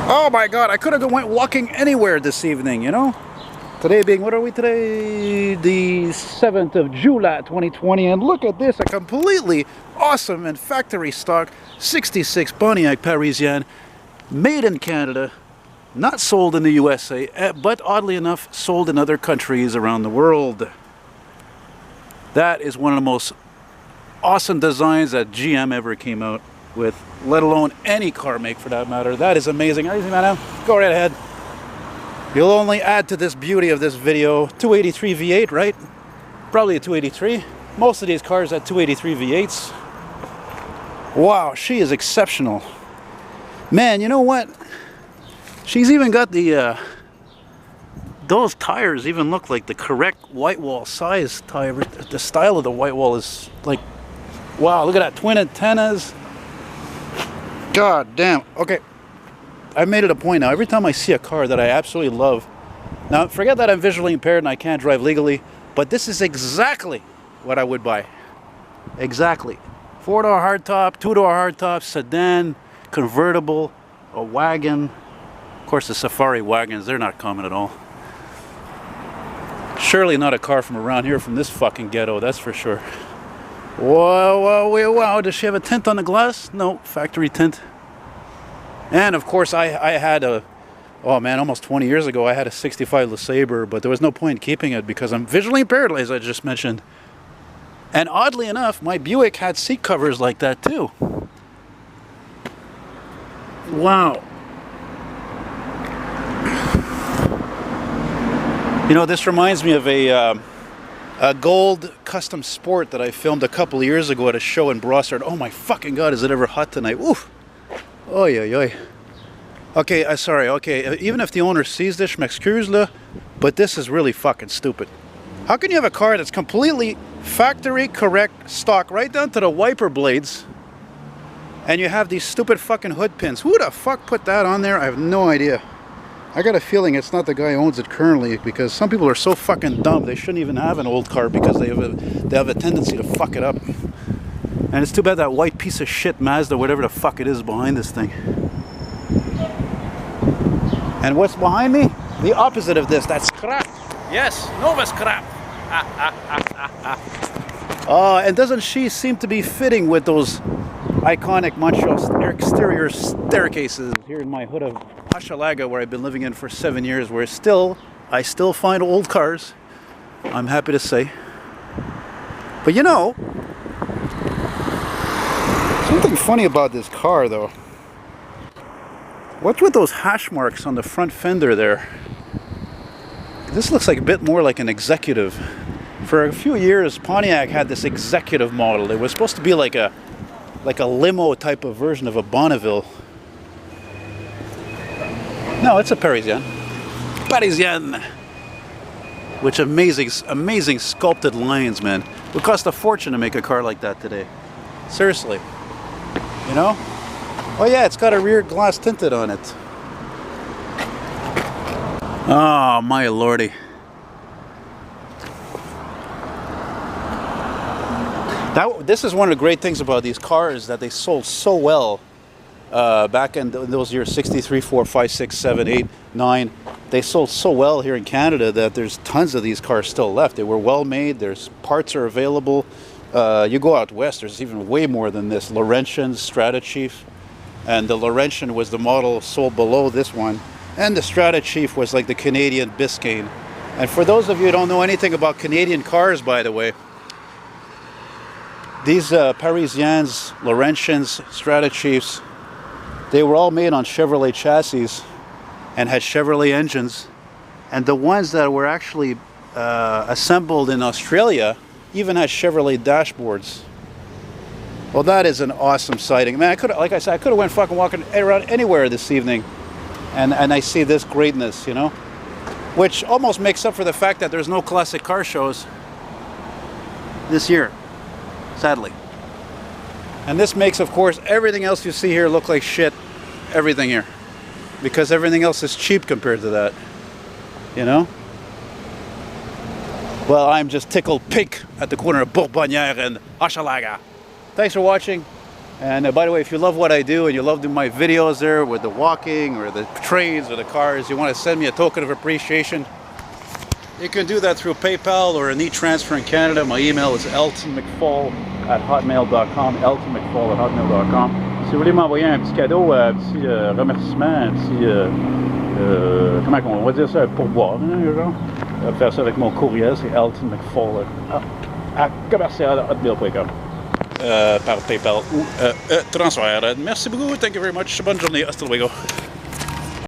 Oh my god, I could have went walking anywhere this evening, you know? Today being, what are we today? The 7th of July 2020, and look at this, a completely awesome and factory stock 66 Pontiac Parisienne, made in Canada, not sold in the USA, but oddly enough, sold in other countries around the world. That is one of the most awesome designs that GM ever came out with, let alone any car make for that matter. That is amazing. Easy, man. Go right ahead. You'll only add to this beauty of this video 283 V8, right? Probably a 283. Most of these cars had 283 V8s. Wow, she is exceptional. Man, you know what? She's even got the those tires even look like the correct white wall size tire. The style of the white wall is like, wow, look at that, twin antennas. God damn. Okay, I've made it a point now. Every time I see a car that I absolutely love, now forget that I'm visually impaired and I can't drive legally, but this is exactly what I would buy. Exactly. 4-door hardtop, 2-door hardtop, sedan, convertible, a wagon. Of course, the safari wagons, they're not common at all. Surely not a car from around here, from this fucking ghetto, that's for sure. Whoa, whoa, whoa, wow. Does she have a tint on the glass? No, factory tint. And of course, I had a, oh man, almost 20 years ago, I had a 65 LeSabre, but there was no point in keeping it because I'm visually impaired, as I just mentioned. And oddly enough, my Buick had seat covers like that too. Wow. You know, this reminds me of a gold custom sport that I filmed a couple of years ago at a show in Brossard. Oh my fucking god, is it ever hot tonight? Oof. Oy, oy, oy. Okay, sorry, okay, even if the owner sees this, m'excuse le, but this is really fucking stupid. How can you have a car that's completely factory correct stock, right down to the wiper blades, and you have these stupid fucking hood pins? Who the fuck put that on there? I have no idea. I got a feeling it's not the guy who owns it currently, because some people are so fucking dumb they shouldn't even have an old car because they have a tendency to fuck it up. And it's too bad that white piece of shit Mazda, whatever the fuck it is behind this thing. And what's behind me? The opposite of this. That's crap. Yes, Nova's crap. And doesn't she seem to be fitting with those iconic Montreal exterior staircases here in my hood of Hochelaga, where I've been living in for 7 years, where I still find old cars, I'm happy to say. But you know, something funny about this car though. What's with those hash marks on the front fender there? This looks like a bit more like an executive. For a few years, Pontiac had this executive model. It was supposed to be like a limo type of version of a Bonneville. No, it's a Parisienne. Parisienne! Which amazing sculpted lines, man. It would cost a fortune to make a car like that today. Seriously. You know? Oh yeah, it's got a rear glass tinted on it. Oh my lordy. This is one of the great things about these cars, that they sold so well back in those years, 63, 4, 5, 6, 7, 8, 9. They sold so well here in Canada that there's tons of these cars still left. They were well made, there's parts are available. You go out west, there's even way more than this. Laurentian, Strata Chief. And the Laurentian was the model sold below this one. And the Strata Chief was like the Canadian Biscayne. And for those of you who don't know anything about Canadian cars, by the way, these Parisiennes, Laurentians, Strata Chiefs, they were all made on Chevrolet chassis and had Chevrolet engines. And the ones that were actually assembled in Australia even had Chevrolet dashboards. Well, that is an awesome sighting. Man, like I said, I could have went fucking walking around anywhere this evening, and I see this greatness, you know, which almost makes up for the fact that there's no classic car shows this year, sadly. And this makes, of course, everything else you see here look like shit. Everything here, because everything else is cheap compared to that, you know. Well, I'm just tickled pink at the corner of Bourbonnière and Hochelaga. Thanks for watching. And by the way, if you love what I do and you love doing my videos there with the walking or the trains or the cars, you want to send me a token of appreciation, you can do that through PayPal or an e-transfer in Canada. My email is eltonmcfall@hotmail.com, eltonmcfall@hotmail.com. Si vous voulez m'envoyer un petit cadeau, un petit remerciement, un petit, comment on va dire ça, un pourboire, hein, genre. Je vais faire ça avec mon courriel, c'est eltonmcfall@commercial.hotmail.com. Par PayPal ou transfert. Merci beaucoup, thank you very much. Bonne journée, hasta luego.